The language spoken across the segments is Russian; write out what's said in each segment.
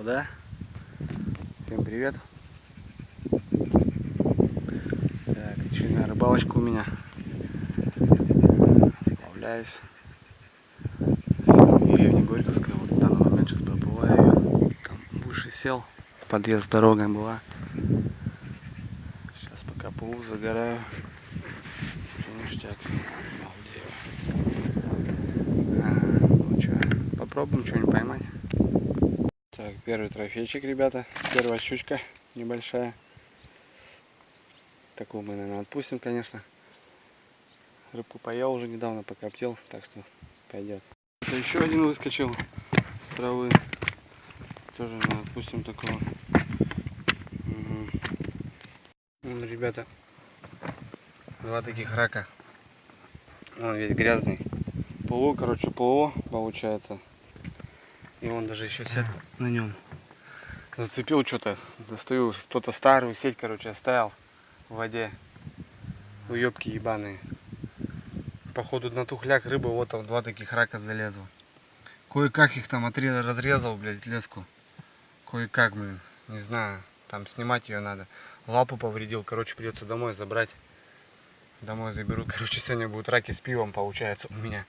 господа, всем привет. Так, очередная рыбалочка у меня. Сплавляюсь в деревне Горьковская. Вот в данный момент сейчас проплываю. Там выше сел, подъезд дорогой была. Сейчас пока плыву, загораю. Ништяк. Ага, ну что, попробуем что-нибудь поймать. Так, первый трофейчик, ребята. Первая щучка небольшая. Такую мы, наверное, отпустим, конечно. Рыбку поел уже недавно, покоптил, так что пойдет. Это еще один выскочил с травы. Тоже мы отпустим такого. Угу. Ребята, два таких рака. Он весь грязный. Плыву, короче, плыву, получается. И он даже еще сетку на нем зацепил что-то. Достаю кто-то старую сеть, короче, оставил в воде. Уебки ебаные. Походу на тухляк рыба, вот там два таких рака залезла. Кое-как их там разрезал, блядь, леску. Кое-как, блин, не знаю, там снимать ее надо. Лапу повредил, короче, придется домой забрать. Домой заберу, короче, сегодня будут раки с пивом, получается, у меня.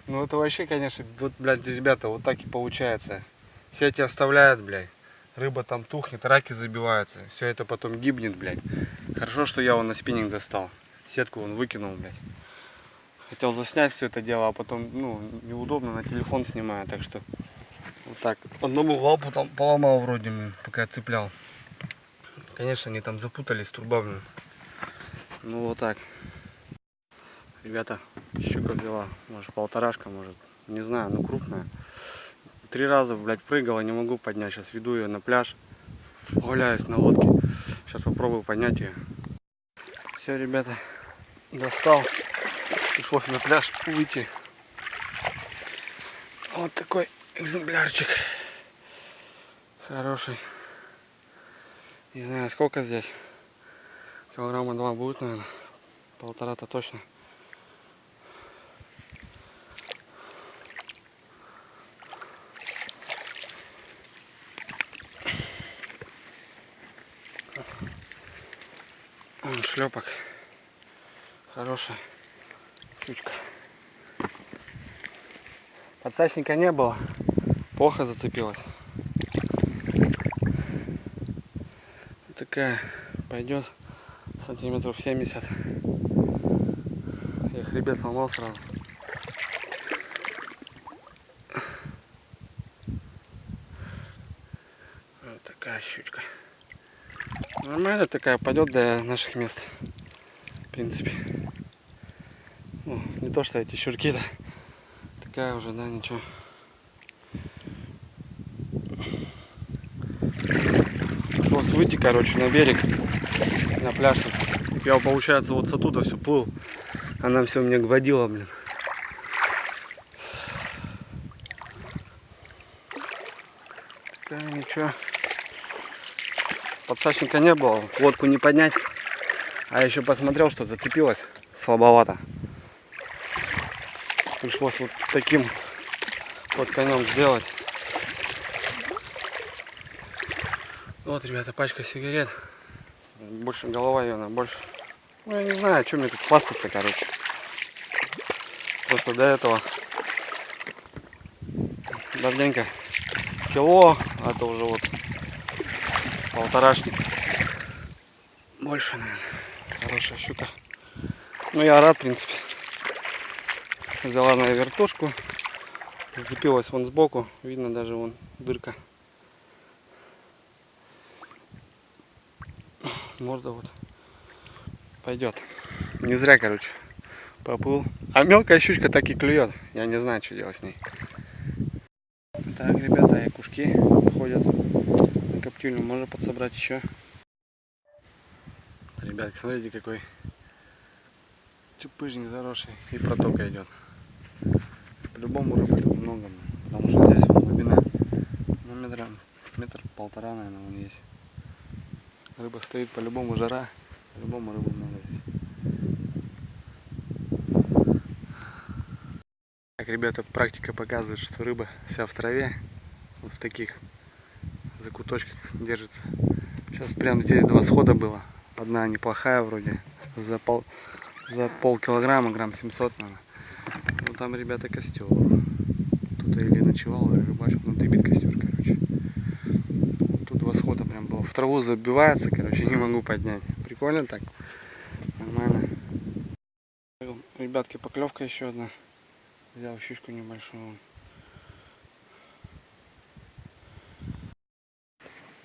Ну это вообще, конечно, вот, блядь, ребята, вот так и получается. Сети оставляют, блядь, рыба там тухнет, раки забиваются. Все это потом гибнет, блядь. Хорошо, что я вон на спиннинг достал. Сетку он выкинул, блядь. Хотел заснять все это дело, а потом, ну, неудобно, на телефон снимаю, так что вот так. Одному лапу там поломал вроде, пока я цеплял. Конечно, они там запутались, труба, блин. Ну вот так. Ребята, щука взяла, может полторашка, может, не знаю, ну крупная. 3 раза, блядь, прыгала, не могу поднять. Сейчас веду ее на пляж, гуляюсь на лодке. Сейчас попробую поднять ее. Все, ребята, достал. Пришлось на пляж выйти. Вот такой экземплярчик. Хороший. Не знаю, сколько здесь. Килограмма 2 будет, наверное. Полтора-то точно. Шлепок. Хорошая щучка. Подсачника не было. Плохо зацепилась. Такая пойдет сантиметров 70. Я хребет сломал сразу. Вот такая щучка. Нормально такая, пойдет до наших мест. В принципе. Ну, не то что эти щурки-то. Такая уже, да, ничего. Пришлось выйти, короче, на берег, на пляж. Я, получается, вот с оттуда все плыл. Она все мне гводила, блин. Такая, ничего. Подсачника не было, лодку не поднять. А еще посмотрел, что зацепилась слабовато. Пришлось вот таким вот конем сделать. Вот, ребята, пачка сигарет. Больше голова ее, она больше. Ну, я не знаю, о чем мне тут хвастаться, короче. Просто до этого давненько кило, а это уже вот полторашник. Больше, наверное. Хорошая щука. Ну, я рад, в принципе. Взяла на вертушку. Зацепилась вон сбоку. Видно даже вон дырка. Морда вот пойдет. Не зря, короче, поплыл. А мелкая щучка так и клюет. Я не знаю, что делать с ней. Так, ребята, якушки ходят на коптильню. Можно подсобрать еще. Ребятки, смотрите, какой чупыжник заросший. И протока идет. По-любому рыбы тут много. Потому что здесь вот глубина, ну, метр полтора, наверное, вон есть. Рыба стоит, по-любому жара. По-любому рыбы много здесь. Так, ребята, практика показывает, что рыба вся в траве. Вот в таких закуточках держится. Сейчас прям здесь 2 схода было. Одна неплохая вроде. За полкилограмма, грамм 700, наверное. Ну там, ребята, костер. Кто-то или ночевал, или рыбачил. Ну дыбит костер, короче. Тут 2 схода прям было. В траву забивается, короче, не могу поднять. Прикольно так? Нормально. Ребятки, поклевка еще одна. Взял щучку небольшую.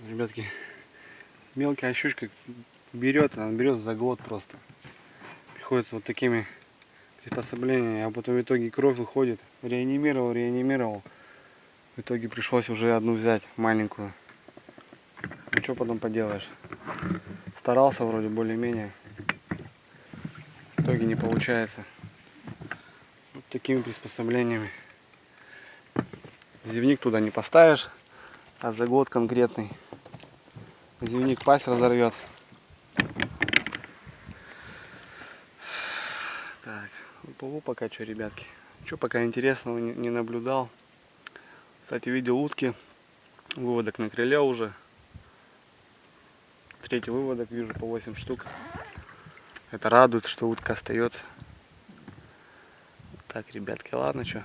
Ребятки, мелкая щучка берет, она берет за глот просто. Приходится вот такими приспособлениями, а потом в итоге кровь выходит. Реанимировал. В итоге пришлось уже одну взять, маленькую. Ну что потом поделаешь. Старался вроде более-менее. В итоге не получается. Вот такими приспособлениями. Зевник туда не поставишь, а заглот конкретный. Зевник пасть разорвет. Так, плыву пока что, ребятки. Что пока интересного не наблюдал. Кстати, видел утки. Выводок на крыле уже. 3-й выводок вижу по 8 штук. Это радует, что утка остается. Так, ребятки, ладно, что.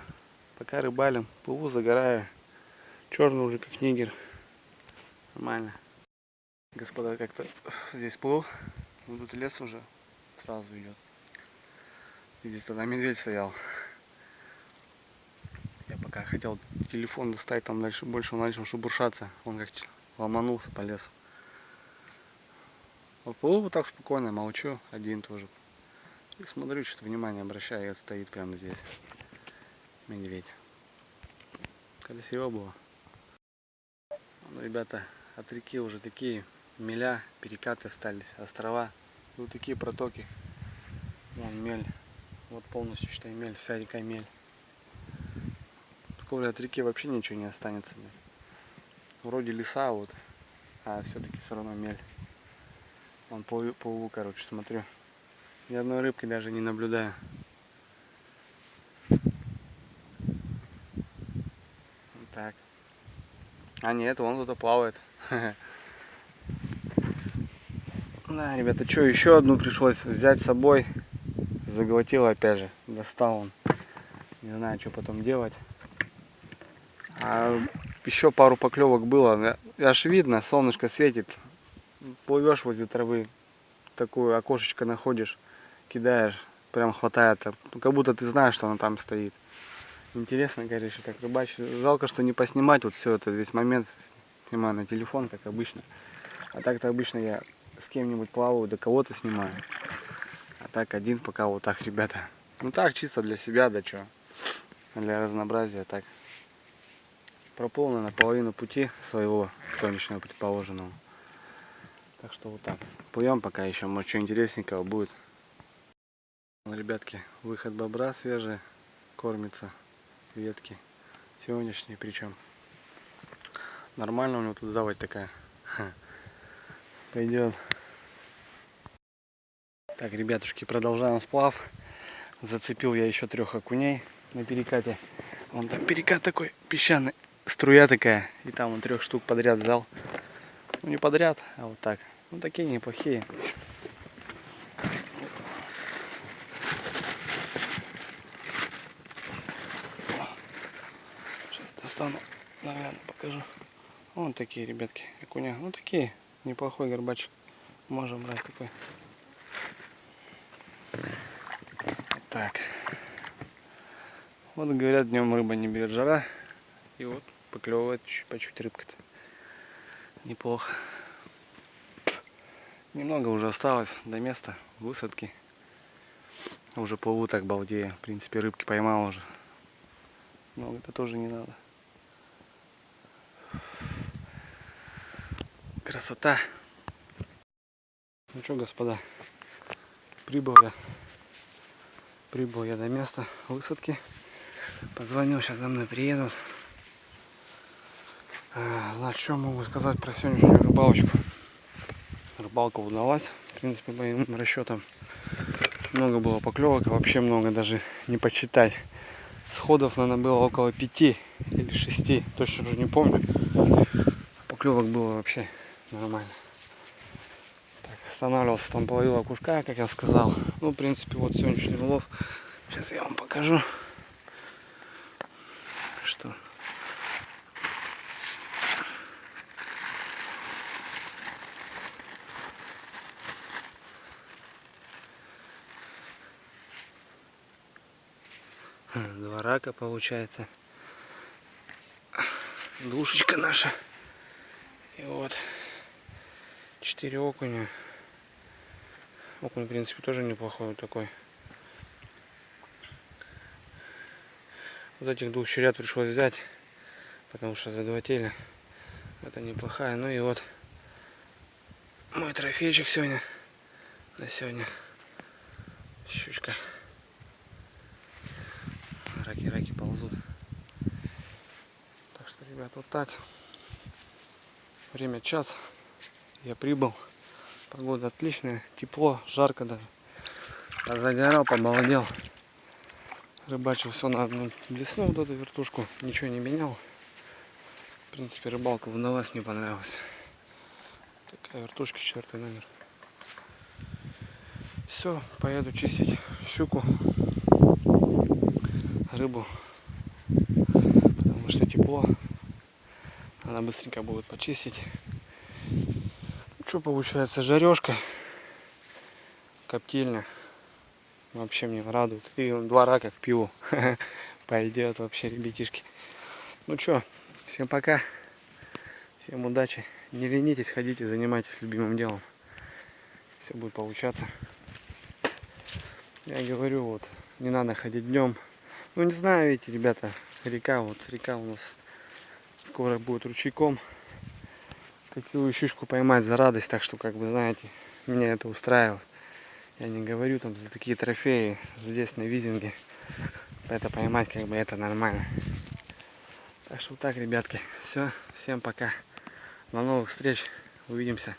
Пока рыбалим. Плыву, загораю. Черный уже как нигер. Нормально. Господа, как-то здесь плыл. Ну тут лес уже сразу идет. Здесь тогда медведь стоял. Я пока хотел телефон достать, там дальше больше он начал шебуршаться. Он как ломанулся по лесу. Вот плыл вот так спокойно, молчу, один тоже. И смотрю, что-то внимание обращаю, и вот стоит прямо здесь. Медведь. Красиво было. Ну, ребята, от реки уже такие меля, перекаты остались, острова. И вот такие протоки. Вон мель. Вот полностью, считай, мель, вся река мель. Только от реки вообще ничего не останется. Вроде леса вот, а все-таки все равно мель. Вон плыву, короче, смотрю. Ни одной рыбки даже не наблюдаю. Вот так. А нет, вон кто-то плавает. Да, ребята, что, еще одну пришлось взять с собой. Заглотил опять же. Достал он. Не знаю, что потом делать. А еще пару поклевок было. Аж видно, солнышко светит. Плывешь возле травы. Такое окошечко находишь. Кидаешь. Прям хватается. Ну, как будто ты знаешь, что она там стоит. Интересно, короче, так рыбачить. Жалко, что не поснимать вот все это, весь момент снимаю на телефон, как обычно. А так-то обычно я с кем-нибудь плаваю, до кого-то снимаю. А так один пока вот так, ребята. Ну так, чисто для себя, да что. Для разнообразия, так. Проплыл на половину пути своего солнечного предположенного. Так что вот так. Плывем пока еще, может что интересненького будет. Ребятки, выход бобра свежий, кормится. Ветки сегодняшние, причем нормально у него тут заводь такая. Пойдет. Так, ребятушки, продолжаем сплав. Зацепил я еще 3 окуней на перекате. Вон там перекат такой песчаный, струя такая, и там он 3 штук подряд взял. Ну не подряд, а вот так. Ну такие неплохие. Достану, наверное, покажу. Вон такие, ребятки, окуня. Ну такие, неплохой горбачик. Можем брать такой. Так. Вот говорят, днем рыба не берет жара. И вот поклевывает по чуть рыбка-то. Неплохо. Немного уже осталось до места высадки. Уже плыву так балдею. В принципе, рыбки поймал уже. Но это тоже не надо. Красота. Ну что, господа, прибыл я до места высадки. Позвонил, сейчас за мной приедут. Значит, что могу сказать про сегодняшнюю рыбалочку. Рыбалка удалась, в принципе, по моим расчетам. Много было поклевок, вообще много, даже не посчитать. Сходов, наверное, было около 5 или 6, точно уже не помню. Поклевок было вообще нормально. Так, останавливался, там половил окушка, как я сказал. Ну, в принципе, вот сегодняшний улов. Сейчас я вам покажу. Что? Два рака получается. Душечка наша. И вот 4 окуня. Окунь, в принципе, тоже неплохой вот такой. Вот этих двух щурят пришлось взять, потому что задвотели. Это неплохая. Ну и вот мой трофейчик сегодня. На сегодня щучка. Раки ползут. Так что, ребят, вот так. Время час. Я прибыл. Погода отличная. Тепло, жарко даже. Загорал, побалдел. Рыбачил все на одну блесну, вот эту вертушку. Ничего не менял. В принципе, рыбалка удалась, мне понравилась. Такая вертушка, 4 номер. Все, поеду чистить щуку, рыбу, потому что тепло. Она быстренько будет почистить. Что получается, жарежка, коптильня. Вообще мне радует. И 2 рака к пиву пойдет вообще, ребятишки. Ну что, всем пока. Всем удачи. Не ленитесь, ходите, занимайтесь любимым делом. Все будет получаться. Я говорю, вот, не надо ходить днем. Ну не знаю, видите, ребята, река у нас скоро будет ручейком. Такую щучку поймать за радость, так что, как бы, знаете, меня это устраивает. Я не говорю там за такие трофеи здесь на Визинге. Это поймать, как бы, это нормально. Так что вот так, ребятки. Все, всем пока. До новых встреч. Увидимся.